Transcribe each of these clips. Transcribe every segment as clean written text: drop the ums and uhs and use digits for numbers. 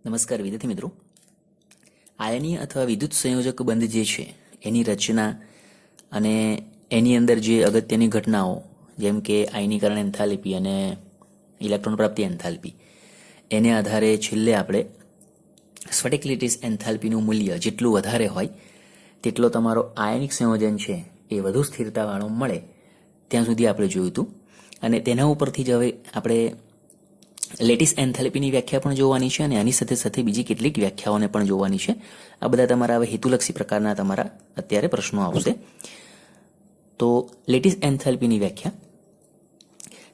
નમસ્કાર વિદ્યાર્થી મિત્રો. આયનીય અથવા વિદ્યુત સંયોજક બંધ જે છે એની રચના અને એની અંદર જે અગત્યની ઘટનાઓ જેમ કે આયનીકરણ એન્થાલ્પી અને ઇલેક્ટ્રોન પ્રાપ્તિ એન્થાલ્પી એને આધારે છેલ્લે આપણે સ્ફટિક લેટિસ એન્થાલ્પીનું મૂલ્ય જેટલું વધારે હોય તેટલો તમારો આયનિક સંયોજન છે એ વધુ સ્થિરતાવાળો મળે ત્યાં સુધી આપણે જોયું હતું. અને તેના ઉપરથી જ હવે આપણે લેટિસ એન્થાલ્પીની વ્યાખ્યા પણ જોવાની છે અને આની સાથે સાથે બીજી કેટલીક વ્યાખ્યાઓને પણ જોવાની છે. આ બધા તમારા હવે હેતુલક્ષી પ્રકારના તમારા અત્યારે પ્રશ્નો આવશે. તો લેટિસ એન્થાલ્પીની વ્યાખ્યા,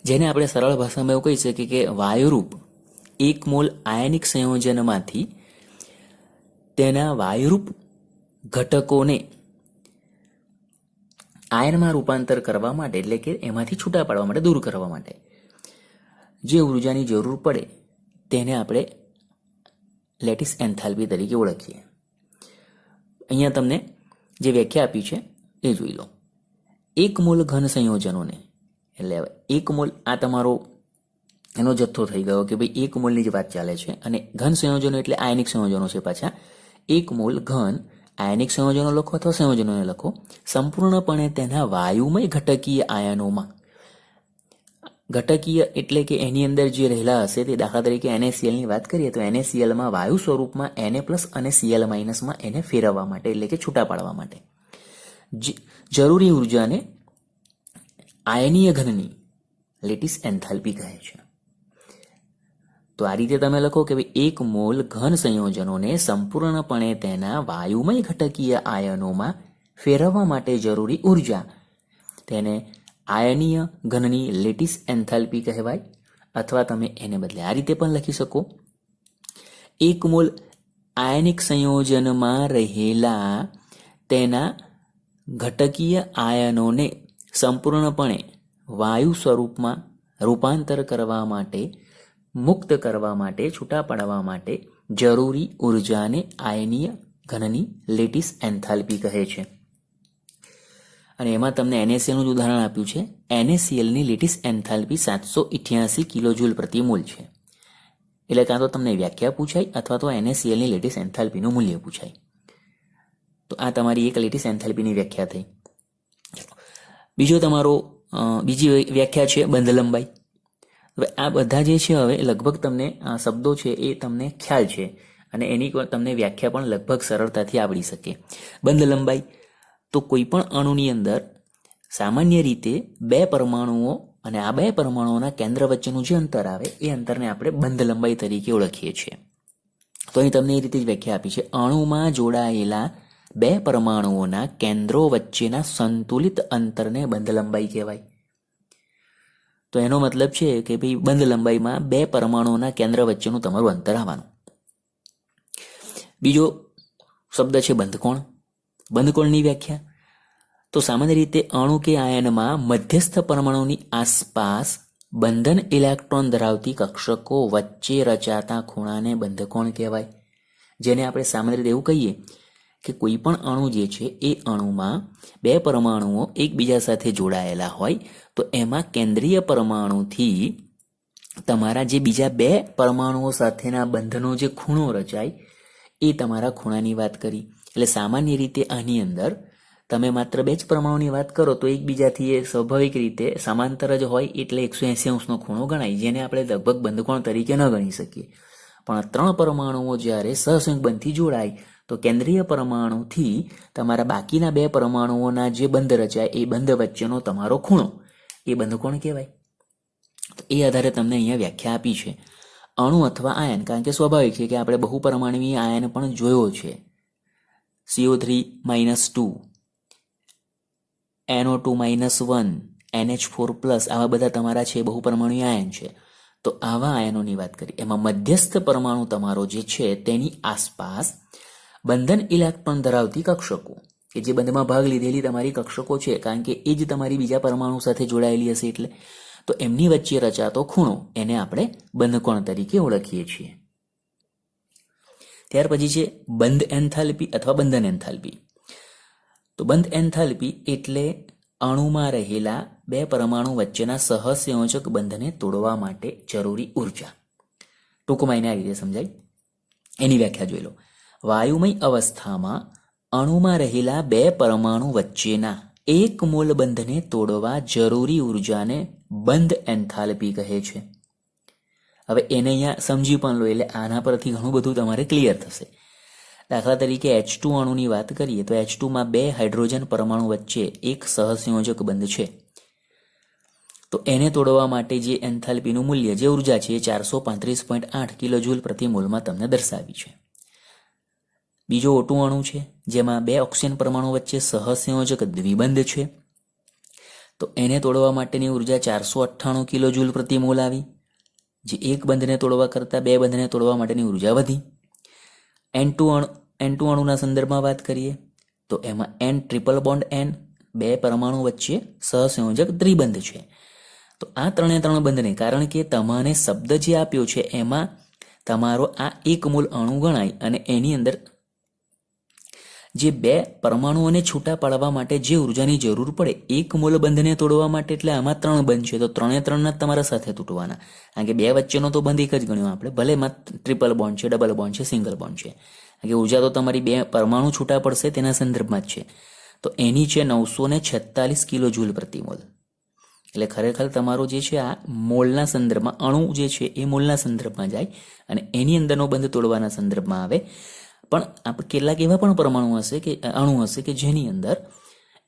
જેને આપણે સરળ ભાષામાં એવું કહી શકીએ કે વાયુરૂપ એક મોલ આયનિક સંયોજનમાંથી તેના વાયુરૂપ ઘટકોને આયનમાં રૂપાંતર કરવા માટે, એટલે કે એમાંથી છૂટા પાડવા માટે, દૂર કરવા માટે જે ઉર્જાની જરૂર પડે તેને આપણે લેટિસ એન્થાલ્પી તરીકે ઓળખીએ. અહીંયા તમને જે વ્યાખ્યા આપી છે એ જોઈ લો. એક મોલ ઘન સંયોજનોને, એટલે એક મોલ આ તમારો એનો જથ્થો થઈ ગયો કે ભાઈ એક મોલની જ વાત ચાલે છે, અને ઘન સંયોજનો એટલે આયનિક સંયોજનો છે. પાછા એક મોલ ઘન આયનિક સંયોજનો લખો અથવા સંયોજનોને લખો, સંપૂર્ણપણે તેના વાયુમય ઘટકીય આયનોમાં, ઘટકીય એટલે કે એની અંદર જે રહેલા હશે તે, દાખલા તરીકે NaCl ની વાત કરીએ તો NaClમાં વાયુ સ્વરૂપમાં Na+ અને Cl- માં એને ફેરવવા માટે, એટલે કે છૂટા પાડવા માટે જરૂરી ઉર્જાને આયનીય ઘનની લેટિસ એન્થાલ્પી કહે છે. તો આ રીતે તમે લખો કે ભાઈ એક મોલ ઘન સંયોજનોને સંપૂર્ણપણે તેના વાયુમય ઘટકીય આયનોમાં ફેરવવા માટે જરૂરી ઉર્જા તેને આયનીય ઘનની લેટિસ એન્થાલ્પી કહેવાય. અથવા તમે એને બદલે આ રીતે પણ લખી શકો, એક મોલ આયનિક સંયોજનમાં રહેલા તેના ઘટકીય આયનોને સંપૂર્ણપણે વાયુ સ્વરૂપમાં રૂપાંતર કરવા માટે, મુક્ત કરવા માટે, છૂટા પાડવા માટે જરૂરી ઉર્જાને આયનીય ઘનની લેટિસ એન્થાલ્પી કહે છે. અને એમાં તમને NaCl નું ઉદાહરણ આપ્યું છે. NaCl ની લેટિસ એન્થાલ્પી 788 કિલોજૂલ પ્રતિ મોલ છે. એટલે કાં તો તમને વ્યાખ્યા પૂછાય અથવા તો NaCl ની લેટિસ એન્થાલ્પીનું મૂલ્ય પૂછાય. તો આ તમારી એક લેટિસ એન્થાલ્પીની વ્યાખ્યા થઈ. બીજો તમારો બીજી વ્યાખ્યા છે બંધ લંબાઈ. હવે આ બધા જે છે હવે લગભગ તમને શબ્દો છે એ તમને ખ્યાલ છે અને એની તમને વ્યાખ્યા પણ લગભગ સરળતાથી આવડી શકે. બંધ લંબાઈ તો કોઈ પણ અણુની અંદર સામાન્ય રીતે બે પરમાણુઓ અને આ બે પરમાણુઓના કેન્દ્ર વચ્ચેનું જે અંતર આવે એ અંતરને આપણે બંધ લંબાઈ તરીકે ઓળખીએ છીએ. તો અહીં તમને એ રીતે જ વ્યાખ્યા આપી છે. અણુમાં જોડાયેલા બે પરમાણુઓના કેન્દ્રો વચ્ચેના સંતુલિત અંતરને બંધ લંબાઈ કહેવાય. તો એનો મતલબ છે કે ભાઈ બંધ લંબાઈમાં બે પરમાણુઓના કેન્દ્ર વચ્ચેનું તમારું અંતર આવવાનું. બીજો શબ્દ છે બંધકોણ. બંધકોણની વ્યાખ્યા તો સામાન્ય રીતે અણુ કે આયનમાં મધ્યસ્થ પરમાણુની આસપાસ બંધન ઇલેક્ટ્રોન ધરાવતી કક્ષકો વચ્ચે રચાતા ખૂણાને બંધકોણ કહેવાય. જેને આપણે સામાન્ય રીતે એવું કહીએ કે કોઈ પણ અણુ જે છે એ અણુમાં બે પરમાણુઓ એકબીજા સાથે જોડાયેલા હોય તો એમાં કેન્દ્રીય પરમાણુથી તમારા જે બીજા બે પરમાણુઓ સાથેના બંધનો જે ખૂણો રચાય એ તમારા ખૂણાની વાત કરી. એટલે સામાન્ય રીતે આની અંદર તમે માત્ર બે જ પરમાણુની વાત કરો તો એકબીજાથી એ સ્વાભાવિક રીતે સમાંતર જ હોય એટલે 180 અંશનો ખૂણો ગણાય, જેને આપણે લગભગ બંધકોણ તરીકે ન ગણી શકીએ. પણ ત્રણ પરમાણુઓ જ્યારે સહસંયોગ બંધથી જોડાય તો કેન્દ્રીય પરમાણુથી તમારા બાકીના બે પરમાણુઓના જે બંધ રચાય એ બંધ વચ્ચેનો તમારો ખૂણો એ બંધકોણ કહેવાય. તો એ આધારે તમને અહીંયા વ્યાખ્યા આપી છે. અણુ અથવા આયન, કારણ કે સ્વાભાવિક છે કે આપણે બહુપરમાણુય આયન પણ જોયો છે. CO3-2, NO2-1, NH4+, આવા બધા તમારા છે બહુપરમાણુય આયન છે. તો આવા આયનોની વાત કરી, એમાં મધ્યસ્થ પરમાણુ તમારો જે છે તેની આસપાસ બંધન ઇલેક્ટ્રોન ધરાવતી કક્ષકો કે જે બંધમાં ભાગ લીધેલી તમારી કક્ષકો છે, કારણ કે એ જ તમારી બીજા પરમાણુ સાથે જોડાયેલી હશે એટલે, તો એમની વચ્ચે રચાતો ખૂણો એને આપણે બંધકોણ તરીકે ઓળખીએ છીએ. ત્યાર પછી છે બંધ એન્થાલ્પી અથવા બંધન એન્થાલ્પી. તો બંધ એન્થાલ્પી એટલે અણુમાં રહેલા બે પરમાણુ વચ્ચેના સહસંયોજક બંધને તોડવા માટે જરૂરી ઉર્જા. ટૂંકમાં એને આ રીતે સમજાય એની વ્યાખ્યા જોઈ લો. વાયુમય અવસ્થામાં અણુમાં રહેલા બે પરમાણુ વચ્ચેના એક મોલ બંધને તોડવા જરૂરી ઉર્જાને બંધ એન્થાલ્પી કહે છે. હવે એને અહીંયા સમજી પણ લો, એટલે આના પરથી ઘણું બધું તમારે ક્લિયર થશે. દાખલા તરીકે H2 અણુની વાત કરીએ તો H2 માં બે હાઇડ્રોજન પરમાણુ વચ્ચે એક સહસંયોજક બંધ છે. તો એને તોડવા માટે જે એન્થાલ્પીનું મૂલ્ય, જે ઉર્જા છે એ 435.8 કિલોજૂલ પ્રતિ મોલમાં તમને દર્શાવી છે. બીજો O2 અણુ છે જેમાં બે ઓક્સિજન પરમાણુ વચ્ચે સહસંયોજક દ્વિબંધ છે. તો એને તોડવા માટેની ઉર્જા 498 કિલોજૂલ પ્રતિ મોલ આવી, જે એક બંધને તોડવા કરતાં બે બંધને તોડવા માટેની ઉર્જા વધી. N2 અણુના સંદર્ભમાં વાત કરીએ તો એમાં N ટ્રિપલ બોન્ડ N, બે પરમાણુ વચ્ચે સહસંયોજક દ્વિબંધ છે. તો આ ત્રણે ત્રણ બંધને, કારણ કે તમને શબ્દ જે આપ્યો છે એમાં તમારો આ એક મોલ અણુ ગણાય અને એની અંદર જે બે પરમાણુઓને છૂટા પાડવા માટે જે ઉર્જાની જરૂર પડે એક મોલ બંધને તોડવા માટે, એટલે આમાં ત્રણ બંધ છે તો ત્રણે ત્રણના તમારા સાથે તૂટવાના. કારણ કે બે વચ્ચેનો તો બંધ એક જ ગણ્યો આપણે, ભલે એમાં ટ્રિપલ બોન્ડ છે, ડબલ બોન્ડ છે, સિંગલ બોન્ડ છે. કારણ કે ઉર્જા તો તમારી બે પરમાણુ છૂટા પડશે તેના સંદર્ભમાં જ છે. તો એની છે 946 કિલો જૂલ પ્રતિ મોલ. એટલે ખરેખર તમારો જે છે આ મોલના સંદર્ભમાં, અણુ જે છે એ મોલના સંદર્ભમાં જાય અને એની અંદરનો બંધ તોડવાના સંદર્ભમાં આવે. પણ કેટલાક એવા પણ પરમાણુ હશે કે અણુ હશે કે જેની અંદર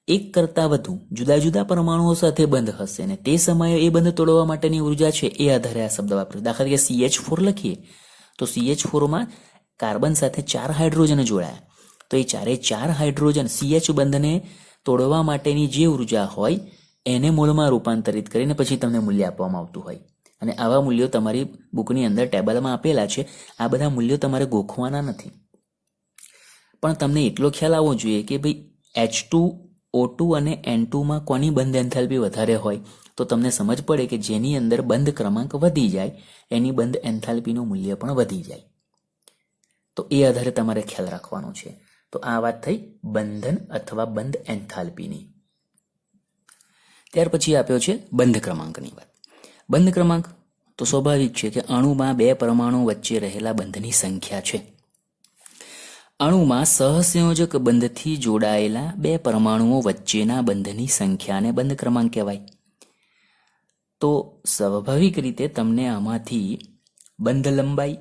એક કરતાં વધુ જુદા જુદા પરમાણુઓ સાથે બંધ હશે ને તે સમયે એ બંધ તોડવા માટેની ઉર્જા છે એ આધારે આ શબ્દ વાપર્યો. દાખલા તરીકે CH4 લખીએ તો CH4માં કાર્બન સાથે 4 હાઇડ્રોજન જોડાયા, તો એ ચાર હાઇડ્રોજન CH બંધને તોડવા માટેની જે ઉર્જા હોય એને મોલમાં રૂપાંતરિત કરીને પછી તમને મૂલ્ય આપવામાં આવતું હોય. અને આવા મૂલ્યો તમારી બુકની અંદર ટેબલમાં આપેલા છે. આ બધા મૂલ્યો તમારે ગોખવાના નથી, પણ તમને એટલો ખ્યાલ આવવો જોઈએ કે ભાઈ H2, O2 અને N2 માં કોની બંધ એન્થાલ્પી વધારે હોય તો તમને સમજ પડે કે જેની અંદર બંધ ક્રમાંક વધી જાય એની બંધ એન્થાલ્પીનું મૂલ્ય પણ વધી જાય. તો એ આધારે તમારે ખ્યાલ રાખવાનો છે. તો આ વાત થઈ બંધન અથવા બંધ એન્થાલ્પીની. ત્યાર પછી આપ્યો છે બંધ ક્રમાંકની વાત. બંધ ક્રમાંક તો સ્વાભાવિક છે કે અણુમાં બે પરમાણુ વચ્ચે રહેલા બંધની સંખ્યા છે. અણુમાં સહસંયોજક બંધથી જોડાયેલા બે પરમાણુઓ વચ્ચેના બંધની સંખ્યાને બંધ ક્રમાંક કહેવાય. તો સ્વાભાવિક રીતે તમને આમાંથી બંધ લંબાઈ,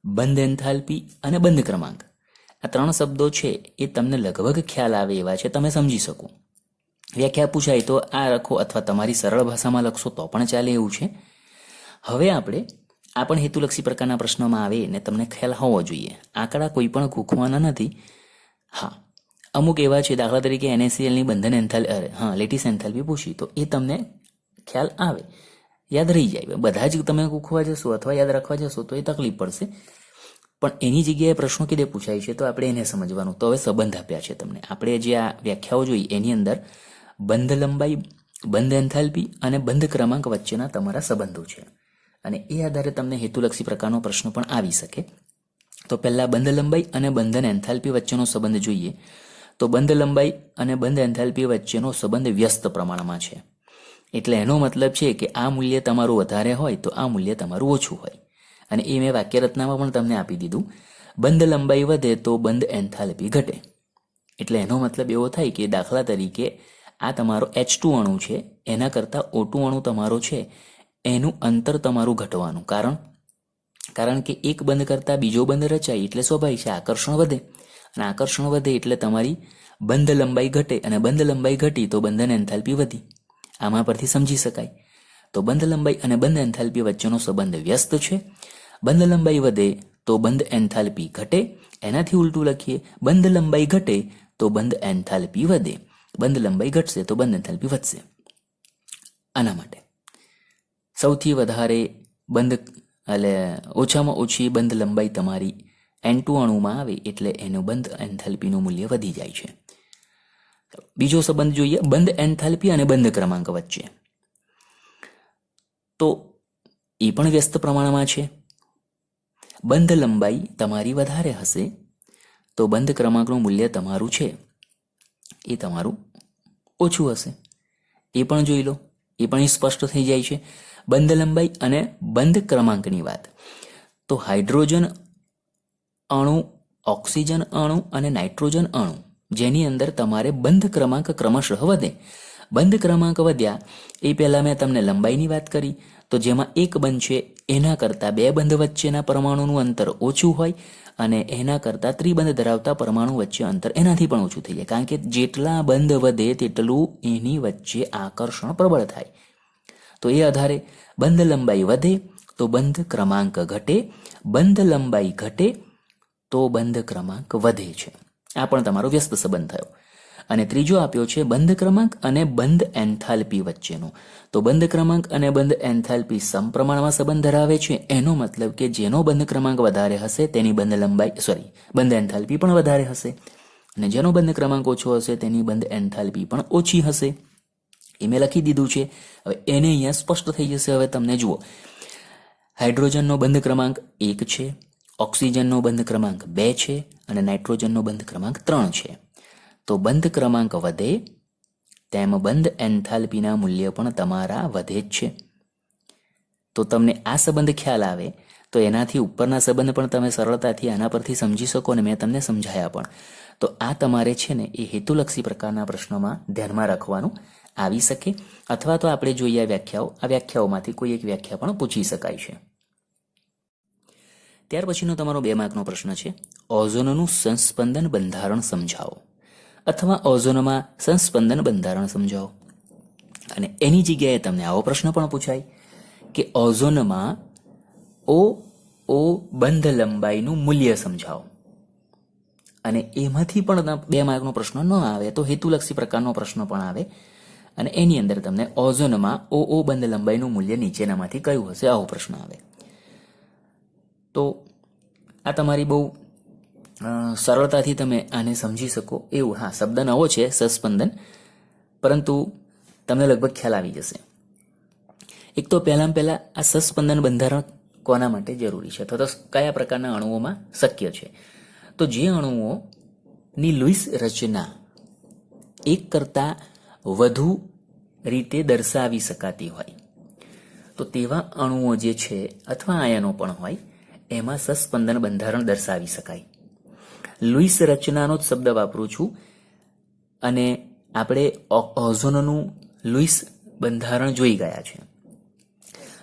બંધ એન્થાલ્પી અને બંધ ક્રમાંક આ ત્રણ શબ્દો છે એ તમને લગભગ ખ્યાલ આવે એવા છે, તમે સમજી શકો. વ્યાખ્યા પૂછાય તો આ લખો અથવા તમારી સરળ ભાષામાં લખશો તો પણ ચાલે એવું છે. હવે આપણે આ પણ હેતુલક્ષી પ્રકારના પ્રશ્નોમાં આવે ને તમને ખ્યાલ હોવો જોઈએ. આંકડા કોઈ પણ ગોખવાના નથી. હા, અમુક એવા છે, દાખલા તરીકે NaClની બંધન લેટિસ એન્થાલ્પી પૂછી તો એ તમને ખ્યાલ આવે, યાદ રહી જાય. બધા જ તમે ગોખવા જશો અથવા યાદ રાખવા જશો તો એ તકલીફ પડશે. પણ એની જગ્યાએ પ્રશ્નો કીધે પૂછાય છે તો આપણે એને સમજવાનું. તો હવે સંબંધ આપ્યા છે તમને. આપણે જે આ વ્યાખ્યાઓ જોઈ એની અંદર બંધ લંબાઈ, બંધ એન્થાલ્પી અને બંધ ક્રમાંક વચ્ચેના તમારા સંબંધો છે અને એ આધારે તમને હેતુલક્ષી પ્રકારનો પ્રશ્ન પણ આવી શકે. તો પહેલા બંધ લંબાઈ અને બંધન એન્થાલ્પી વચ્ચેનો સંબંધ જોઈએ તો બંધ લંબાઈ અને બંધ એન્થાલ્પી વચ્ચેનો સંબંધ વ્યસ્ત પ્રમાણમાં છે. એટલે એનો મતલબ છે કે આ મૂલ્ય તમારું વધારે હોય તો આ મૂલ્ય તમારું ઓછું હોય. અને એ મેં વાક્યરચનામાં પણ તમને આપી દીધું. બંધ લંબાઈ વધે તો બંધ એન્થાલ્પી ઘટે. એટલે એનો મતલબ એવો થાય કે દાખલા તરીકે આ તમારો H2 અણુ છે એના કરતાં O2 અણુ તમારો છે એનું અંતર તમારું ઘટવાનું. કારણ કે એક બંધ કરતાં બીજો બંધ રચાય એટલે સ્વાભાવિક છે આકર્ષણ વધે, અને આકર્ષણ વધે એટલે તમારી બંધ લંબાઈ ઘટે, અને બંધ લંબાઈ ઘટી તો બંધન એન્થાલ્પી વધી. આમાં પરથી સમજી શકાય. તો બંધ લંબાઈ અને બંધ એન્થાલ્પી વચ્ચેનો સંબંધ વ્યસ્ત છે. બંધ લંબાઈ વધે તો બંધ એન્થાલ્પી ઘટે. એનાથી ઉલટું લખીએ, બંધ લંબાઈ ઘટે તો બંધ એન્થાલ્પી વધે. બંધ લંબાઈ ઘટશે તો બંધ એન્થાલ્પી વધશે. આના માટે સૌથી વધારે ઓછામાં ઓછી બંધ લંબાઈ તમારી N2 અણુમાં આવે એટલે એનું બંધ એન્થાલ્પીનું મૂલ્ય વધી જાય છે. બીજો સંબંધ જોઈએ બંધ એન્થાલ્પી અને બંધ ક્રમાંક વચ્ચે. તો એ પણ વ્યસ્ત પ્રમાણમાં છે. બંધ લંબાઈ તમારી વધારે હશે તો બંધ ક્રમાંકનું મૂલ્ય તમારું છે એ તમારું ઓછું હશે. એ પણ જોઈ લો, એ પણ સ્પષ્ટ થઈ જાય છે. બંધ લંબાઈ અને બંધ ક્રમાંકની વાત તો હાઇડ્રોજન અણુ, ઓક્સિજન અણુ અને નાઇટ્રોજન અણુ જેની અંદર તમારે બંધ ક્રમાંક ક્રમશઃ વધે. બંધ ક્રમાંક વધ્યા એ પહેલાં મેં તમને લંબાઈની વાત કરી, તો જેમાં એક બંધ છે એના કરતાં બે બંધ વચ્ચેના પરમાણુનું અંતર ઓછું હોય અને એના કરતાં ત્રિબંધ ધરાવતા પરમાણુ વચ્ચે અંતર એનાથી પણ ઓછું થઈ જાય, કારણ કે જેટલા બંધ વધે તેટલું એની વચ્ચે આકર્ષણ પ્રબળ થાય. તો એ આધારે બંધ લંબાઈ વધે તો બંધ ક્રમાંક ઘટે, બંધ લંબાઈ ઘટે તો બંધ ક્રમાંક વધે છે. આ પણ તમારો વ્યસ્ત સંબંધ થયો. અને ત્રીજો આપ્યો છે બંધ ક્રમાંક અને બંધ એન્થાલ્પી વચ્ચેનો. તો બંધ ક્રમાંક અને બંધ એન્થાલ્પી સમપ્રમાણમાં સંબંધ ધરાવે છે. એનો મતલબ કે જેનો બંધ ક્રમાંક વધારે હશે તેની બંધ લંબાઈ બંધ એન્થાલ્પી પણ વધારે હશે, અને જેનો બંધ ક્રમાંક ઓછો હશે તેની બંધ એન્થાલ્પી પણ ઓછી હશે. એ મેં લખી દીધું છે. હવે એને અહીંયા સ્પષ્ટ થઈ જશે. હવે તમને જુઓ, હાઇડ્રોજનનો બંધ ક્રમાંક 1 છે, ઓક્સિજનનો બંધ ક્રમાંક 2 છે અને નાઇટ્રોજનનો બંધ ક્રમાંક 3 છે. તો બંધ ક્રમાંક વધે તેમ બંધ એન્થાલ્પીના મૂલ્ય પણ તમારા વધે જ છે. તો તમને આ સંબંધ ખ્યાલ આવે તો એનાથી ઉપરના સંબંધ પણ તમે સરળતાથી આના પરથી સમજી શકો, અને મેં તમને સમજાયા પણ. તો આ તમારે છે ને એ હેતુલક્ષી પ્રકારના પ્રશ્નોમાં ધ્યાનમાં રાખવાનું આવી શકે, અથવા તો આપણે જોઈએ આ વ્યાખ્યાઓમાંથી કોઈ એક વ્યાખ્યા પણ પૂછી શકાય છે. ત્યાર પછીનો તમારો 2 માર્કનો પ્રશ્ન છે, ઓઝોનનું સંસ્પંદન બંધારણ સમજાવો, અથવા ઓઝોનમાં સંસ્પંદન બંધારણ સમજાવો. અને એની જગ્યાએ તમને આવો પ્રશ્ન પણ પૂછાય કે ઓઝોનમાં O બંધ લંબાઈનું મૂલ્ય સમજાવો. અને એમાંથી પણ 2 માર્કનો પ્રશ્ન ન આવે તો હેતુલક્ષી પ્રકારનો પ્રશ્ન પણ આવે, અને એની અંદર તમને ઓઝોનમાં O બંધ લંબાઈનું મૂલ્ય નીચેનામાંથી કયું હશે આવો પ્રશ્ન આવે. તો આ તમારી બહુ સરળતાથી તમે આને સમજી શકો એવું. હા, શબ્દ નવો છે સસ્પંદન, પરંતુ તમને લગભગ ખ્યાલ આવી જશે. એક તો પહેલાં આ સસ્પંદન બંધારણ કોના માટે જરૂરી છે, તો કયા પ્રકારના અણુઓમાં શક્ય છે. તો જે અણુઓની લુઈસ રચના એક કરતાં વધુ રીતે દર્શાવી શકાતી હોય, તો તેવા અણુઓ જે છે અથવા આયનો પણ હોય એમાં સસ્પંદન બંધારણ દર્શાવી શકાય. લુઈસ રચનાનો જ શબ્દ વાપરું છું, અને આપણે ઓઝોનનું લુઈસ બંધારણ જોઈ ગયા છે.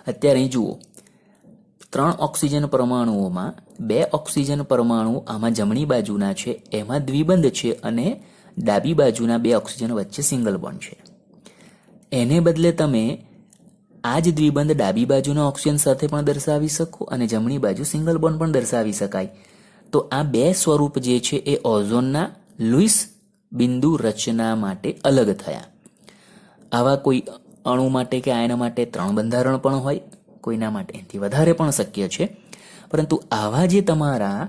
અત્યારે અહીં જુઓ, 3 ઓક્સિજન પરમાણુઓમાં 2 ઓક્સિજન પરમાણુ આમાં જમણી બાજુના છે એમાં દ્વિબંધ છે, અને ડાબી બાજુના 2 ઓક્સિજન વચ્ચે સિંગલ બોન્ડ છે. એને બદલે તમે આ જ દ્વિબંધ ડાબી બાજુના ઓક્સિજન સાથે પણ દર્શાવી શકો અને જમણી બાજુ સિંગલ બોન્ડ પણ દર્શાવી શકાય. તો આ 2 સ્વરૂપ જે છે એ ઓઝોનના લુઈસ બિંદુ રચના માટે અલગ થયા. આવા કોઈ અણુ માટે કે આયન માટે 3 બંધારણ પણ હોય, કોઈના માટે એનાથી વધારે પણ શક્ય છે. પરંતુ આવા જે તમારા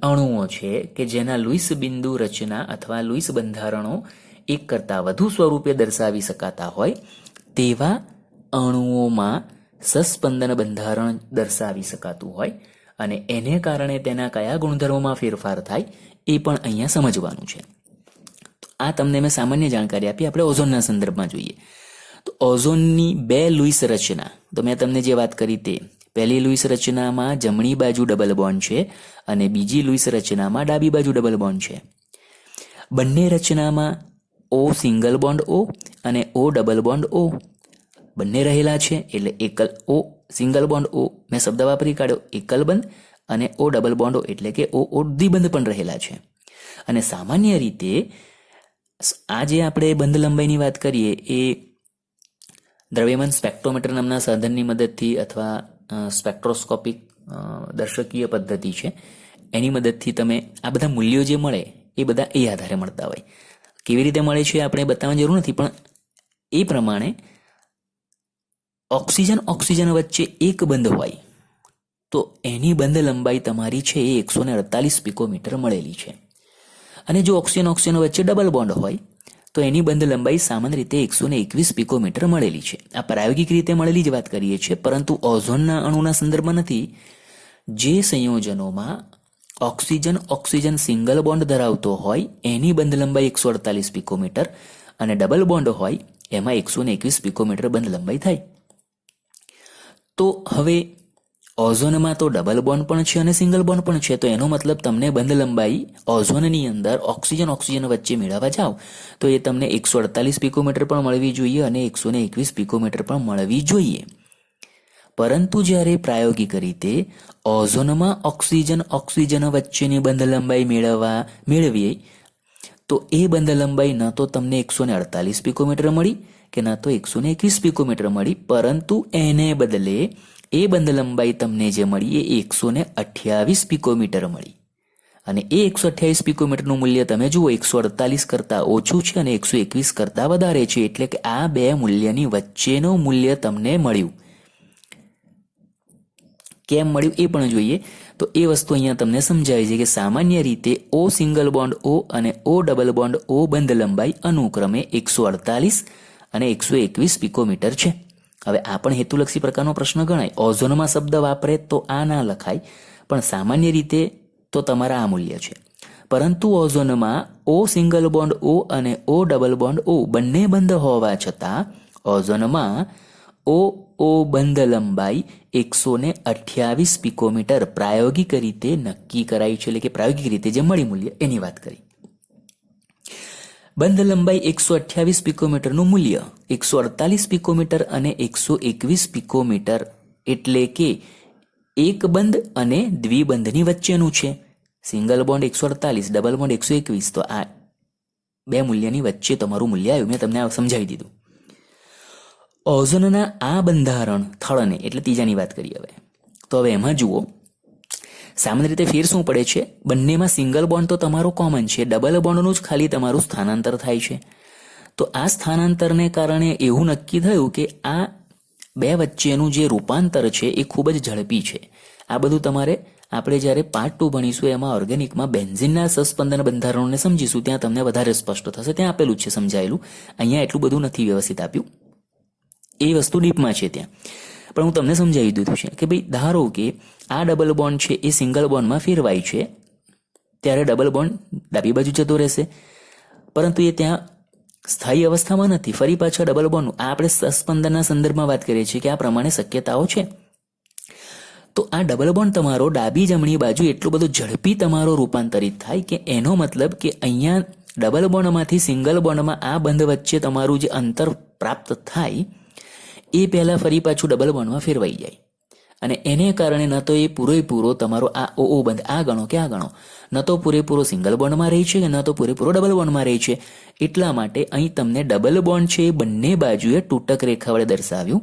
અણુઓ છે કે જેના લુઈસ બિંદુ રચના અથવા લુઈસ બંધારણો એક કરતાં વધુ સ્વરૂપે દર્શાવી શકાતા હોય તેવા અણુઓમાં સસ્પંદન બંધારણ દર્શાવી શકાતું હોય, અને એને કારણે તેના કયા ગુણધર્મોમાં ફેરફાર થાય એ પણ અહીંયા સમજવાનું છે. આ તમને મેં સામાન્ય જાણકારી આપી. આપણે ઓઝોનના સંદર્ભમાં જોઈએ તો ઓઝોનની 2 લુઈસ રચના, તો મેં તમને જે વાત કરી તે, પહેલી લુઈસ રચનામાં જમણી બાજુ ડબલ બોન્ડ છે અને બીજી લુઈસ રચનામાં ડાબી બાજુ ડબલ બોન્ડ છે. બંને રચનામાં O સિંગલ બોન્ડ O અને O ડબલ બોન્ડ O બંને રહેલા છે, એટલે એકલ O સિંગલ બોન્ડ O મેં શબ્દ વાપરી કાઢ્યો એકલ બંધ, અને O ડબલ બોન્ડ O એટલે કે O દ્વિબંધ પણ રહેલા છે. અને સામાન્ય રીતે આ જે આપણે બંધ લંબાઈની વાત કરીએ એ દ્રવ્યમાન સ્પેક્ટ્રોમીટર નામના સાધનની મદદથી અથવા સ્પેક્ટ્રોસ્કોપિક દર્શકીય પદ્ધતિ છે એની મદદથી તમે આ બધા મૂલ્યો જે મળે એ બધા એ આધારે મળતા હોય. કેવી રીતે મળે છે આપણે બતાવવાની જરૂર નથી, પણ એ પ્રમાણે ઓક્સિજન વચ્ચે એક બંધ હોય તો એની બંધ લંબાઈ તમારી છે એ 148 પિકોમીટર મળેલી છે. અને જો ઓક્સિજન વચ્ચે ડબલ બોન્ડ હોય તો એની બંધ લંબાઈ સામાન્ય રીતે 121 પિકોમીટર મળેલી છે. આ પ્રાયોગિક રીતે મળેલી જ વાત કરીએ છીએ, પરંતુ ઓઝોનના અણુના સંદર્ભમાં નથી. જે સંયોજનોમાં ઓક્સિજન સિંગલ બોન્ડ ધરાવતો હોય એની બંધ લંબાઈ 148 પિકોમીટર અને ડબલ બોન્ડ હોય એમાં 121 પિકોમીટર બંધ લંબાઈ થાય. તો હવે ઓઝોનમાં તો ડબલ બોન્ડ પણ છે અને સિંગલ બોન્ડ પણ છે, તો એનો મતલબ તમને બંધ લંબાઈ ઓઝોનની અંદર ઓક્સિજન વચ્ચે મેળવવા જાઓ તો એ તમને 148 પિકોમીટર પણ મળવી જોઈએ અને 121 પિકોમીટર પણ મળવી જોઈએ. પરંતુ જ્યારે પ્રાયોગિક રીતે ઓઝોનમાં ઓક્સિજન વચ્ચેની બંધ લંબાઈ મેળવીએ તો એ બંધ લંબાઈ ન તો તમને 148 પિકોમીટર મળી કે ન તો 121 પિકોમીટર મળી, પરંતુ એને બદલે એ બંધ લંબાઈ તમને જે મળી એ 128 પિકોમીટર મળી. અને એ 128 પિકોમીટરનું મૂલ્ય તમે જુઓ 148 કરતાં ઓછું છે અને 121 કરતાં વધારે છે, એટલે કે આ બે મૂલ્યની વચ્ચેનું મૂલ્ય તમને મળ્યું. કેમ મળ્યું એ પણ જોઈએ. તો એ વસ્તુ અહીંયા તમને સમજાવી છે કે સામાન્ય રીતે O સિંગલ બોન્ડ O અને O ડબલ બોન્ડ O બંધ લંબાઈ અનુક્રમે 148 અને 121 પિકોમીટર છે. હવે આ પણ હેતુલક્ષી પ્રકારનો પ્રશ્ન ગણાય. ઓઝોનમાં શબ્દ વાપરે તો આ ના લખાય, પણ સામાન્ય રીતે તો તમારા આ મૂલ્ય છે. પરંતુ ઓઝોનમાં O સિંગલ બોન્ડ O અને O ડબલ બોન્ડ O બંને બંધ હોવા છતાં ઓઝોનમાં O બંધ લંબાઈ 128 પિકોમીટર પ્રાયોગિક રીતે નક્કી કરાઈ છે, એટલે કે પ્રાયોગિક રીતે જે મળી મૂલ્ય એની વાત કરી. બંધ લંબાઈ 128 પિકોમીટરનું મૂલ્ય 148 પિકોમીટર અને 121 પિકોમીટર એટલે કે એક બંધ અને દ્વિબંધની વચ્ચેનું છે. સિંગલ બોન્ડ 148, ડબલ બોન્ડ 121, તો આ બે મૂલ્યની વચ્ચે તમારું મૂલ્ય આવ્યું. મેં તમને સમજાવી દીધું. ઓઝોનના આ બંધારણ થળને એટલે ત્રીજાની વાત કરીએ હવે. તો હવે એમાં જુઓ સામાન્ય રીતે ફેર શું પડે છે, બંનેમાં સિંગલ બોન્ડ તો તમારો કોમન છે, ડબલ બોન્ડનું જ ખાલી તમારું સ્થાનાંતર થાય છે. તો આ સ્થાનાંતરને કારણે એવું નક્કી થયું કે આ બે વચ્ચેનું જે રૂપાંતર છે એ ખૂબ જ ઝડપી છે. આ બધું તમારે આપણે જ્યારે પાર્ટ 2 ભણીશું એમાં ઓર્ગેનિકમાં બેન્ઝીનના સસ્પંદન બંધારણોને સમજીશું, ત્યાં તમને વધારે સ્પષ્ટ થશે. ત્યાં આપેલું જ છે સમજાયેલું, અહીંયા એટલું બધું નથી વ્યવસ્થિત આપ્યું, એ વસ્તુ ડીપમાં છે ત્યાં. પણ હું તમને સમજાવી દીધું છે કે ભાઈ ધારો કે આ ડબલ બોન્ડ છે એ સિંગલ બોન્ડમાં ફેરવાય છે, ત્યારે ડબલ બોન્ડ ડાબી બાજુ જતો રહેશે, પરંતુ એ ત્યાં સ્થાયી અવસ્થામાં નથી. ફરી પાછા ડબલ બોન્ડ, આ આપણે સસ્પંદનના સંદર્ભમાં વાત કરીએ છીએ કે આ પ્રમાણે શક્યતાઓ છે. તો આ ડબલ બોન્ડ તમારો ડાબી જમણી બાજુ એટલો બધો ઝડપી તમારો રૂપાંતરિત થાય કે એનો મતલબ કે અહીંયા ડબલ બોન્ડમાંથી સિંગલ બોન્ડમાં આ બંધ વચ્ચે તમારું જે અંતર પ્રાપ્ત થાય એ પહેલા ફરી પાછું ડબલ બોન્ડમાં ફેરવાઈ જાય. અને એને કારણે ન તો એ પૂરેપૂરો તમારો આ O બંધ આ ગણો કે આ ગણો, ન તો પૂરેપૂરો સિંગલ બોન્ડમાં રહે છે કે ન તો પૂરેપૂરો ડબલ બોન્ડમાં રહે છે. એટલા માટે અહીં તમને ડબલ બોન્ડ છે એ બંને બાજુએ તૂટક રેખા વડે દર્શાવ્યું.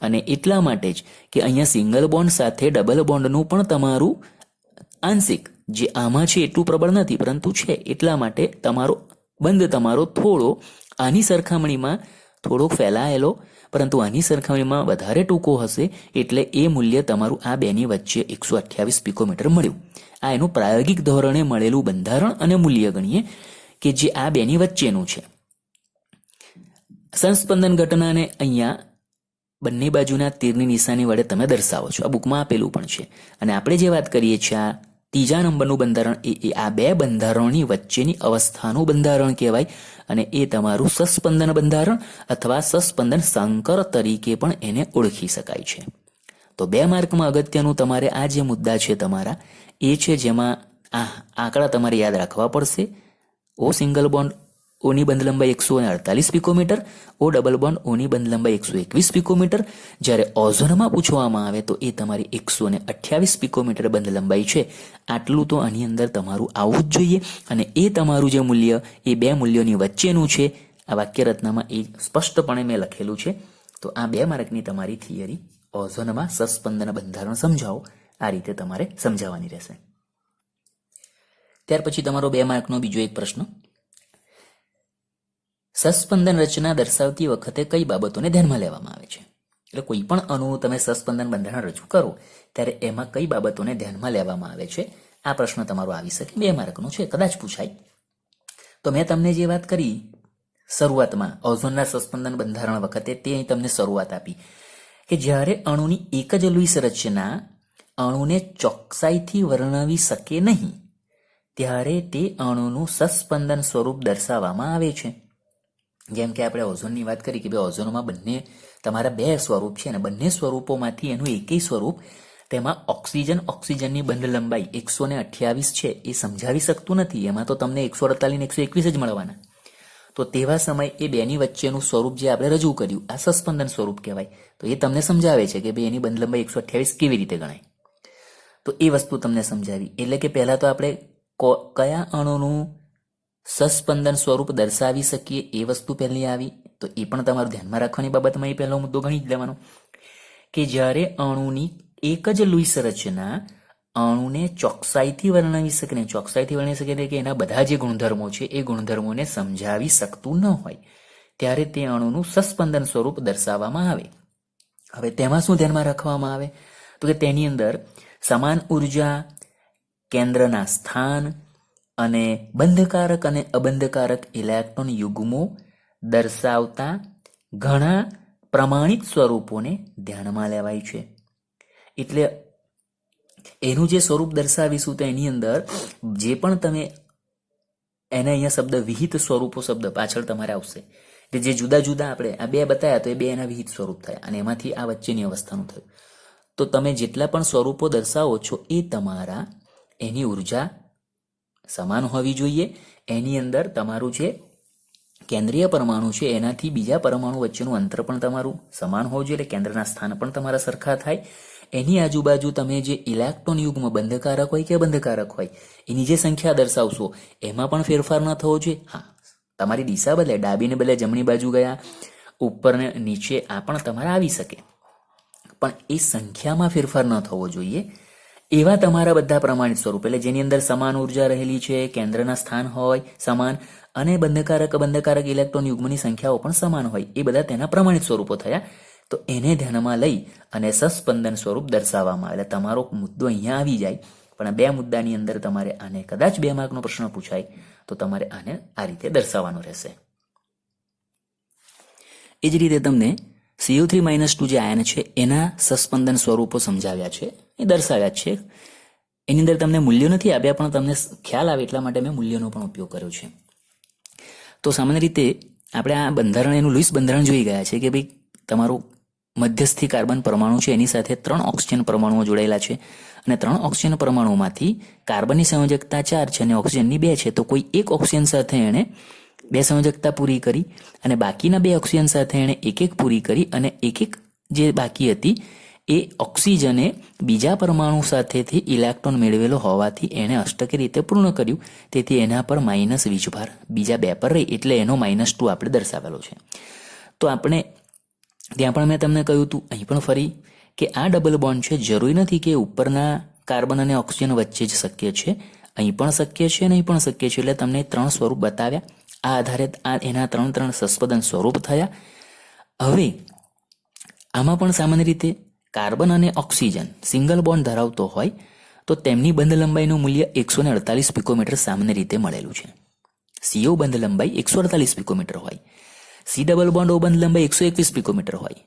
અને એટલા માટે જ કે અહીંયા સિંગલ બોન્ડ સાથે ડબલ બોન્ડનું પણ તમારું આંશિક જે આમાં છે એટલું પ્રબળ નથી, પરંતુ છે. એટલા માટે તમારો બંધ તમારો થોડો આની સરખામણીમાં થોડોક ફેલાયેલો, પરંતુ આની સરખામણીમાં વધારે ટૂંકો હશે, એટલે એ મૂલ્ય તમારું આ બેની વચ્ચે 128 પિકોમીટર મળ્યું. આ એનું પ્રાયોગિક ધોરણે મળેલું બંધારણ અને મૂલ્ય ગણીએ કે જે આ બેની વચ્ચેનું છે. સંસ્પંદન ઘટનાને અહીંયા બંને બાજુના તીરની નિશાની વડે તમે દર્શાવો છો. આ બુકમાં આપેલું પણ છે. અને આપણે જે વાત કરીએ છીએ આ ત્રીજા નંબરનું બંધારણ એ આ બે બંધારણોની વચ્ચેની અવસ્થાનું બંધારણ કહેવાય, અને એ તમારું સસ્પંદન બંધારણ અથવા સસ્પંદન સંકર તરીકે પણ એને ઓળખી શકાય છે. તો 2 માર્કમાં અગત્યનું તમારે આ જે મુદ્દા છે તમારા એ છે, જેમાં આ આંકડા તમારે યાદ રાખવા પડશે. O સિંગલ બોન્ડ ઓની બંધ લંબાઈ 148 પિકોમીટર, O ડબલ બોન્ડ ઓની બંધ લંબાઈ 121 પિકોમીટર. જ્યારે ઓઝોનમાં પૂછવામાં આવે તો એ તમારી 128 પિકોમીટર બંધ લંબાઈ છે. આટલું તો આની અંદર તમારું આવવું જ જોઈએ. અને એ તમારું જે મૂલ્ય એ બે મૂલ્યોની વચ્ચેનું છે. આ વાક્યરચનામાં એ સ્પષ્ટપણે મેં લખેલું છે. તો આ 2 માર્કની તમારી થિયરી ઓઝોનમાં સસ્પંદન બંધારણ સમજાવો આ રીતે તમારે સમજાવવાની રહેશે. ત્યાર પછી તમારો 2 માર્કનો બીજો એક પ્રશ્ન, સસ્પંદન રચના દર્શાવતી વખતે કઈ બાબતોને ધ્યાનમાં લેવામાં આવે છે? એટલે કોઈ પણ અણુનું તમે સસ્પંદન બંધારણ રજૂ કરો ત્યારે એમાં કઈ બાબતોને ધ્યાનમાં લેવામાં આવે છે? આ પ્રશ્ન તમારો આવી શકે, 2 માર્કનો છે, કદાચ પૂછાય. તો મેં તમને જે વાત કરી શરૂઆતમાં ઓઝોનના સસ્પંદન બંધારણ વખતે, તે અહીં તમને શરૂઆત આપી કે જ્યારે અણુની એક જ લુઈસ રચના અણુને ચોકસાઈથી વર્ણવી શકે નહીં ત્યારે તે અણુનું સસ્પંદન સ્વરૂપ દર્શાવવામાં આવે છે. જેમ કે આપણે ઓઝોનની વાત કરી કે ભાઈ ઓઝોનમાં બંને તમારા 2 સ્વરૂપ છે, અને બંને સ્વરૂપોમાંથી એનું એકેય સ્વરૂપ તેમાં ઓક્સિજનની બંધ લંબાઈ 128 છે એ સમજાવી શકતું નથી. એમાં તો તમને 148 ને 121 જ મળવાના. તો તેવા સમય એ બેની વચ્ચેનું સ્વરૂપ જે આપણે રજૂ કર્યું આ સસ્પંદન સ્વરૂપ કહેવાય. તો એ તમને સમજાવે છે કે ભાઈ એની બંધ લંબાઈ 128 કેવી રીતે ગણાય. તો એ વસ્તુ તમને સમજાવી. એટલે કે પહેલા તો આપણે કયા અણુનું સસ્પંદન સ્વરૂપ દર્શાવી શકીએ એ વસ્તુ પહેલી આવી. તો એ પણ તમારું ધ્યાનમાં રાખવાની બાબતમાં એ પહેલો મુદ્દો ગણી જ લેવાનો કે જ્યારે અણુની એક જ લુઈસ રચના અણુને ચોકસાઈથી વર્ણવી શકે ને ચોકસાઈથી વર્ણવી શકે એટલે કે એના બધા જે ગુણધર્મો છે એ ગુણધર્મોને સમજાવી શકતું ન હોય ત્યારે તે અણુનું સસ્પંદન સ્વરૂપ દર્શાવવામાં આવે. હવે તેમાં શું ધ્યાનમાં રાખવામાં આવે તો કે તેની અંદર સમાન ઉર્જા, કેન્દ્રના સ્થાન અને બંધકારક અને અબંધકારક ઇલેક્ટ્રોન યુગ્મો દર્શાવતા ઘણા પ્રમાણિત સ્વરૂપોને ધ્યાનમાં લેવાય છે. એટલે એનું જે સ્વરૂપ દર્શાવીશું તો એની અંદર જે પણ તમે એને અહીંયા શબ્દ વિહિત સ્વરૂપો શબ્દ પાછળ તમારે આવશે. એટલે જે જુદા જુદા આપણે આ બે બતાવ્યા તો એ બે એના વિહિત સ્વરૂપ થયા અને એમાંથી આ વચ્ચેની અવસ્થાનું થયું. તો તમે જેટલા પણ સ્વરૂપો દર્શાવો છો એ તમારા એની ઉર્જા સમાન હોવી જોઈએ. એની અંદર તમારું જે કેન્દ્રીય પરમાણુ છે એનાથી બીજા પરમાણુ વચ્ચેનું અંતર પણ તમારું સમાન હોવું જોઈએ. એટલે કેન્દ્રના સ્થાન પણ તમારા સરખા થાય. એની આજુબાજુ તમે જે ઇલેક્ટ્રોન યુગ્મ બંધકારક હોય કે અબંધકારક હોય એની જે સંખ્યા દર્શાવશો એમાં પણ ફેરફાર ન થવો જોઈએ. હા, તમારી દિશા બદલે ડાબીને બદલે જમણી બાજુ ગયા, ઉપર ને નીચે આ પણ તમારે આવી શકે, પણ એ સંખ્યામાં ફેરફાર ન થવો જોઈએ. એવા તમારા બધા પ્રમાણિત સ્વરૂપ એટલે જેની અંદર સમાન ઉર્જા રહેલી છે, કેન્દ્રના સ્થાન હોય સમાન અને બંધકારક અબંધકારક ઇલેક્ટ્રોન યુગ્મની સંખ્યાઓ પણ સમાન હોય એ બધા તેના પ્રમાણિત સ્વરૂપો થયા. તો એને ધ્યાનમાં લઈ અને સસ્પંદન સ્વરૂપ દર્શાવવામાં આવે. એટલે તમારો મુદ્દો અહીંયા આવી જાય. પણ બે મુદ્દાની અંદર તમારે આને કદાચ 2 માર્કનો પ્રશ્ન પૂછાય તો તમારે આને આ રીતે દર્શાવવાનું રહેશે. એ જ રીતે તમને CO3-2 જે આયન છે એના સસ્પંદન સ્વરૂપો સમજાવ્યા છે, એ દર્શાવ્યા છે. એની અંદર તમને મૂલ્યો નથી આપ્યા પણ તમને ખ્યાલ આવે એટલા માટે મેં મૂલ્યોનો પણ ઉપયોગ કર્યો છે. તો સામાન્ય રીતે આપણે આ બંધારણ એનું લુઈસ બંધારણ જોઈ ગયા છે કે ભાઈ તમારું મધ્યસ્થી કાર્બન પરમાણુ છે એની સાથે 3 ઓક્સિજન પરમાણુઓ જોડાયેલા છે અને 3 ઓક્સિજન પરમાણુમાંથી કાર્બનની સંયોજકતા 4 છે અને ઓક્સિજનની 2 છે. તો કોઈ એક ઓક્સિજન સાથે એણે 2 સંયોજકતા પૂરી કરી અને બાકીના 2 ઓક્સિજન સાથે એણે 1 પૂરી કરી અને 1 જે બાકી હતી એ ઓક્સિજને બીજા પરમાણુ સાથેથી ઇલેક્ટ્રોન મેળવેલો હોવાથી એણે અષ્ટકી રીતે પૂર્ણ કર્યું. તેથી એના પર માઇનસ વીજભાર બીજા 2 પર રહી એટલે એનો -2 આપણે દર્શાવેલો છે. તો આપણે ત્યાં પણ મેં તમને કહ્યું હતું અહીં પણ ફરી કે આ ડબલ બોન્ડ છે જરૂરી નથી કે ઉપરના કાર્બન અને ઓક્સિજન વચ્ચે જ શક્ય છે, અહીં પણ શક્ય છે અને અહીં પણ શક્ય છે. એટલે તમને 3 સ્વરૂપ બતાવ્યા. આ આધારે એના 3 સસ્પંદન સ્વરૂપ થયા. હવે આમાં પણ સામાન્ય રીતે કાર્બન અને ઓક્સિજન સિંગલ બોન્ડ ધરાવતો હોય તો તેમની બંધ લંબાઈનું મૂલ્ય 148 પિકોમીટર સામાન્ય રીતે મળેલું છે. CO બંધ લંબાઈ 148 પિકોમીટર હોય, C ડબલ બોન્ડ O બંધ લંબાઈ 121 પિકોમીટર હોય.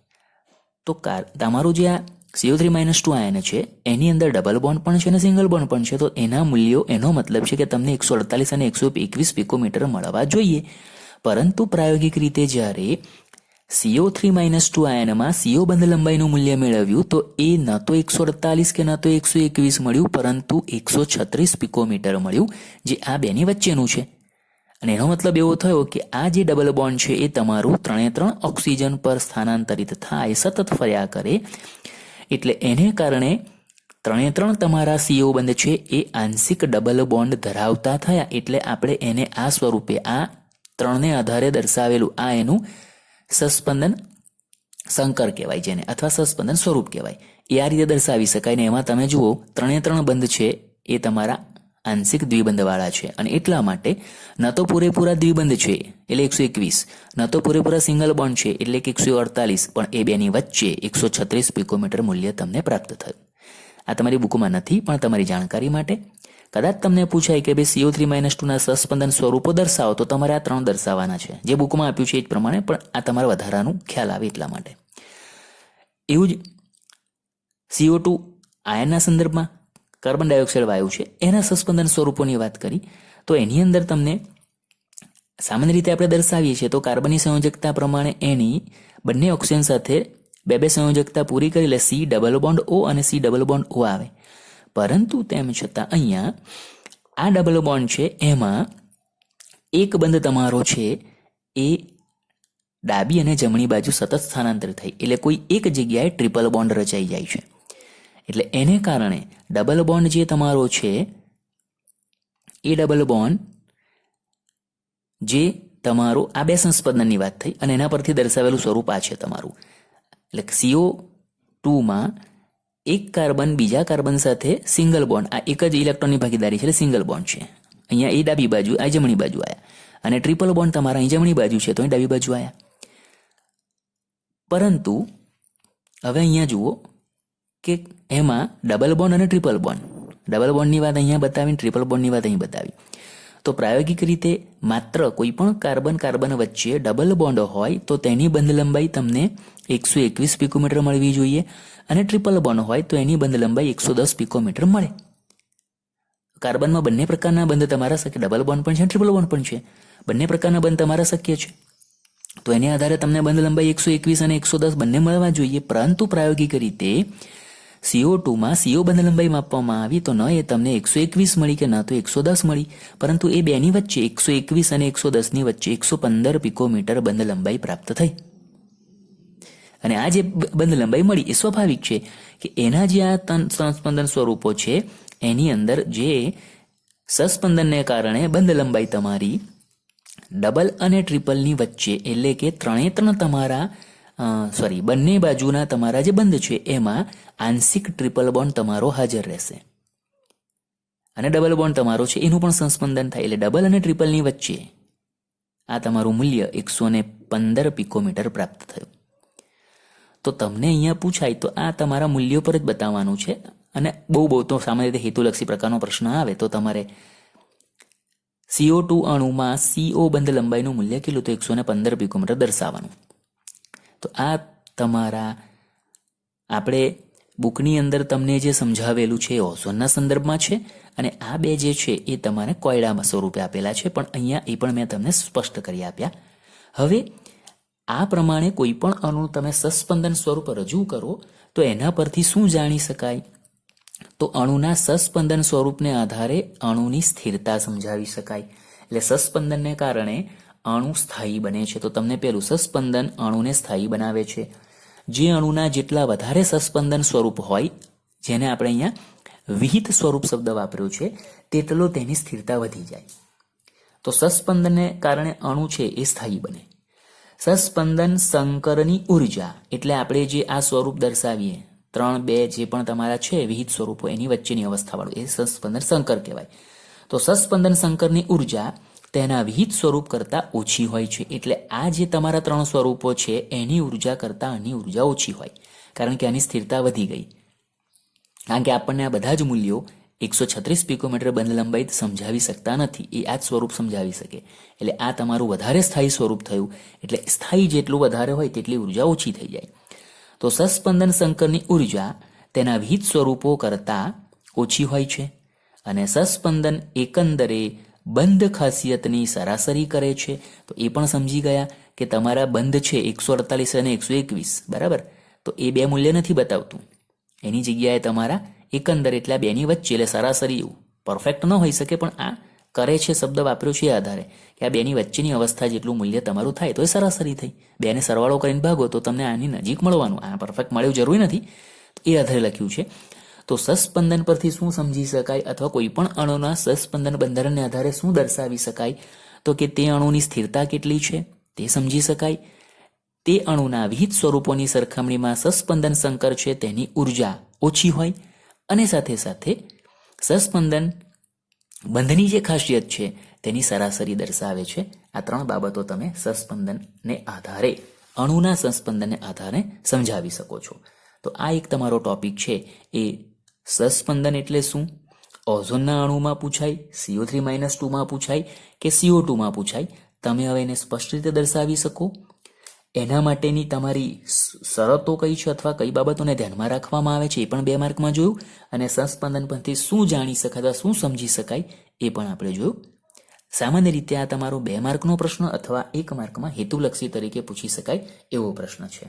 તો તમારું જે આ CO3-2 આયન છે એની અંદર ડબલ બોન્ડ પણ છે અને સિંગલ બોન્ડ પણ છે. તો એના મૂલ્યો એનો મતલબ છે કે તમને 148 અને 121 પિકોમીટર મળવા જોઈએ. પરંતુ પ્રાયોગિક રીતે જ્યારે CO3-2 આયનમાં CO બંધ લંબાઈનું મૂલ્ય મેળવ્યું તો એ ન તો 148 કે ન તો 121 મળ્યું પરંતુ 136 પિકોમીટર મળ્યું જે આ બેની વચ્ચેનું છે. અને એનો મતલબ એવો થયો કે આ જે ડબલ બોન્ડ છે એ તમારું 3 ઓક્સિજન પર સ્થાનાંતરિત થાય, સતત ફર્યા કરે. એટલે એને કારણે 3 તમારા CO બંધ છે એ આંશિક ડબલ બોન્ડ ધરાવતા થયા. એટલે આપણે એને આ સ્વરૂપે આ 3ને આધારે દર્શાવેલું આ એનું સસ્પંદન સંકર કહેવાય જેને, અથવા સસ્પંદન સ્વરૂપ કહેવાય. એ આ રીતે દર્શાવી શકાય. ને એમાં તમે જુઓ 3 બંધ છે એ તમારા આંશિક દ્વિબંધવાળા છે અને એટલા માટે ન તો પૂરેપૂરા દ્વિબંધ છે એટલે 121, ન તો પૂરેપૂરા સિંગલ બોન્ડ છે એટલે કે 148, પણ એ બેની વચ્ચે 136 પિકોમીટર મૂલ્ય તમને પ્રાપ્ત થયું. આ તમારી બુકમાં નથી પણ તમારી જાણકારી માટે કદાચ તમને પૂછાય કે ભાઈ CO3-2 ના સસ્પંદન સ્વરૂપો દર્શાવો તો તમારે આ 3 દર્શાવવાના છે. જે બુકમાં આપ્યું છે એ જ પ્રમાણે, પણ આ તમારે વધારાનું ખ્યાલ આવે એટલા માટે. એવું જ CO2 આયનના સંદર્ભમાં કાર્બન ડાયોક્સાઇડ વાયુ છે એના સસ્પંદન સ્વરૂપોની વાત કરી તો એની અંદર તમને સામાન્ય રીતે આપણે દર્શાવીએ છીએ તો કાર્બનની સંયોજકતા પ્રમાણે એની બંને ઓક્સિજન સાથે બે બે સંયોજકતા પૂરી કરી એટલે સી ડબલ બોન્ડ ઓ અને સી ડબલ બોન્ડ ઓ આવે. પરંતુ તેમ છતાં અહીંયા આ ડબલ બોન્ડ છે એમાં એક બંધ તમારો છે એ ડાબી અને જમણી બાજુ સતત સ્થાનાંતરિત થઈ એટલે કોઈ એક જગ્યાએ ટ્રિપલ બોન્ડ રચાઈ જાય છે. એટલે એને કારણે ડબલ બોન્ડ જે તમારો છે એ ડબલ બોન્ડ જે તમારો આ બે સંસ્પંદનની વાત થઈ અને એના પરથી દર્શાવેલું સ્વરૂપ આ છે તમારું. એટલે CO2માં એક કાર્બન બીજા કાર્બન સાથે સિંગલ બોન્ડ, આ એક જ ઇલેક્ટ્રોનની ભાગીદારી છે એટલે સિંગલ બોન્ડ છે. અહીંયા એ ડાબી બાજુ, આ જમણી બાજુ આવ્યા. અને ટ્રિપલ બોન્ડ તમારા અહીં જમણી બાજુ છે તો અહીં ડાબી બાજુ આવ્યા. પરંતુ હવે અહીંયા જુઓ કે એમાં ડબલ બોન્ડ અને ટ્રિપલ બોન્ડ, ડબલ બોન્ડની વાત અહીંયા બતાવી, ટ્રિપલ બોન્ડની વાત અહીં બતાવી. તો પ્રાયોગિક રીતે માત્ર કોઈ પણ કાર્બન કાર્બન વચ્ચે ડબલ બોન્ડ હોય તો તેની બંધ લંબાઈ તમને 121 પિકોમીટર મળવી જોઈએ અને ટ્રિપલ બોન્ડ હોય તો એની બંધ લંબાઈ 110 પિકોમીટર મળે. કાર્બનમાં બંને પ્રકારના બંધ તમારા શક્ય, ડબલ બોન્ડ પણ છે ટ્રિપલ બોન્ડ પણ છે, બંને પ્રકારના બંધ તમારા શક્ય છે. તો એને આધારે તમને બંધ લંબાઈ 121 અને 110 બંને મળવા જોઈએ. પરંતુ પ્રાયોગિક રીતે CO2માં CO બંધ લંબાઈ માપવામાં આવી તો ન એ તમને 121 મળી કે ન તો 110 મળી, પરંતુ એ બેની વચ્ચે 121 અને 110ની વચ્ચે 115 પિકોમીટર બંધ લંબાઈ પ્રાપ્ત થઈ. અને આ જે બંધ લંબાઈ મળી એ સ્વાભાવિક છે કે એના જે આ સંસ્પંદન સ્વરૂપો છે એની અંદર જે સસ્પંદનને કારણે બંધ લંબાઈ તમારી ડબલ અને ટ્રિપલની વચ્ચે એટલે કે ત્રણે ત્રણ તમારા બંને બાજુના તમારા જે બંધ છે એમાં આંશિક ટ્રિપલ બોન્ડ તમારો હાજર રહેશે અને ડબલ બોન્ડ તમારો છે એનું પણ સંસ્પંદન થાય એટલે ડબલ અને ટ્રિપલની વચ્ચે આ તમારું મૂલ્ય 115 પિકોમીટર પ્રાપ્ત થયું. તો તમને અહીંયા પૂછાય તો આ તમારા મૂલ્યો પર જ બતાવવાનું છે અને બહુ તો સામાન્ય રીતે હેતુલક્ષી પ્રકારનો પ્રશ્ન આવે તો તમારે CO2 અણુમાં CO બંધ લંબાઈનું મૂલ્ય કેટલું તો 115 પિકોમીટર દર્શાવવાનું. તો આ તમારા આપણે બુકની અંદર તમને જે સમજાવેલું છે એ ઓઝોનના સંદર્ભમાં છે અને આ બે જે છે એ તમારે કોયડામાં સ્વરૂપે આપેલા છે, પણ અહીંયા એ પણ મેં તમને સ્પષ્ટ કરી આપ્યા. હવે આ પ્રમાણે કોઈ પણ અણુ તમે સસ્પંદન સ્વરૂપ રજૂ કરો તો એના પરથી શું જાણી શકાય? તો અણુના સસ્પંદન સ્વરૂપને આધારે અણુની સ્થિરતા સમજાવી શકાય. એટલે સસ્પંદનને કારણે અણુ સ્થાયી બને છે. તો તમને પેલું સસ્પંદન અણુને સ્થાયી બનાવે છે. જે અણુના જેટલા વધારે સસ્પંદન સ્વરૂપ હોય, જેને આપણે અહીંયા વિહિત સ્વરૂપ શબ્દ વાપર્યો છે, તેટલો તેની સ્થિરતા વધી જાય. તો સસ્પંદનને કારણે અણુ છે એ સ્થાયી બને. સસ્પંદન સંકરની ઉર્જા એટલે આપણે જે આ સ્વરૂપ દર્શાવીએ 3, 2 જે પણ તમારા છે વિહિત સ્વરૂપો એની વચ્ચેની અવસ્થાવાળું એ સસ્પંદન સંકર કહેવાય. તો સસ્પંદન સંકરની ઉર્જા તેના વિહિત સ્વરૂપ કરતાં ઓછી હોય છે. એટલે આ જે તમારા 3 સ્વરૂપો છે એની ઉર્જા કરતાં આની ઉર્જા ઓછી હોય, કારણ કે આની સ્થિરતા વધી ગઈ. કારણ કે આપણને આ બધા જ મૂલ્યો 136 પિકોમીટર બંધ લંબાઈ સમજાવી શકતા નથી, એ આ જ સ્વરૂપ સમજાવી શકે. એટલે આ તમારું વધારે સ્થાયી સ્વરૂપ થયું. એટલે સ્થાયી જેટલું વધારે હોય તેટલી ઉર્જા ઓછી થઈ જાય. તો સસ્પંદન સંકરની ઉર્જા તેના વિહિત સ્વરૂપો કરતાં ઓછી હોય છે અને સસ્પંદન એકંદરે બંધ ખાસિયતની સરાસરી કરે છે. તો એ પણ સમજી ગયા કે તમારા બંધ છે 148 અને 121, બરાબર? તો એ બે મૂલ્ય નથી બતાવતું, એની જગ્યાએ તમારા એકંદર એટલે આ બેની વચ્ચે એટલે સરાસરી પરફેક્ટ ન હોઈ શકે, પણ આ કરે છે શબ્દ વાપર્યો છે એ આધારે કે આ બેની વચ્ચેની અવસ્થા જેટલું મૂલ્ય તમારું થાય તો એ સરાસરી થઈ. બેને સરવાળો કરીને ભાગો તો તમને આની નજીક મળવાનું. આ પરફેક્ટ મળ્યું જરૂરી નથી, એ આધારે લખ્યું છે. તો સસ્પંદન પરથી શું સમજી શકાય અથવા કોઈ પણ અણુના સસ્પંદન બંધારણને આધારે શું દર્શાવી શકાય? તો કે તે અણુની સ્થિરતા કેટલી છે તે સમજી શકાય. તે અણુના વિહિત સ્વરૂપોની સરખામણીમાં સસ્પંદન સંકર છે તેની ઉર્જા ઓછી હોય અને સાથે સાથે સસ્પંદન બંધની જે ખાસિયત છે તેની સરાસરી દર્શાવે છે. આ 3 બાબતો તમે સસ્પંદનને આધારે અણુના સસ્પંદનને આધારે સમજાવી શકો છો. તો આ એક તમારો ટોપિક છે એ સસ્પંદન એટલે શું, ઓઝોનના અણુમાં પૂછાય, CO3-2માં પૂછાય કે CO2માં પૂછાય, તમે હવે એને સ્પષ્ટ રીતે દર્શાવી શકો. એના માટેની તમારી શરતો કઈ છે અથવા કઈ બાબતોને ધ્યાનમાં રાખવામાં આવે છે એ પણ 2 માર્કમાં જોયું અને સસ્પંદન પરથી શું જાણી શકાય, શું સમજી શકાય એ પણ આપણે જોયું. સામાન્ય રીતે આ તમારો 2 માર્કનો પ્રશ્ન અથવા 1 માર્કમાં હેતુલક્ષી તરીકે પૂછી શકાય એવો પ્રશ્ન છે.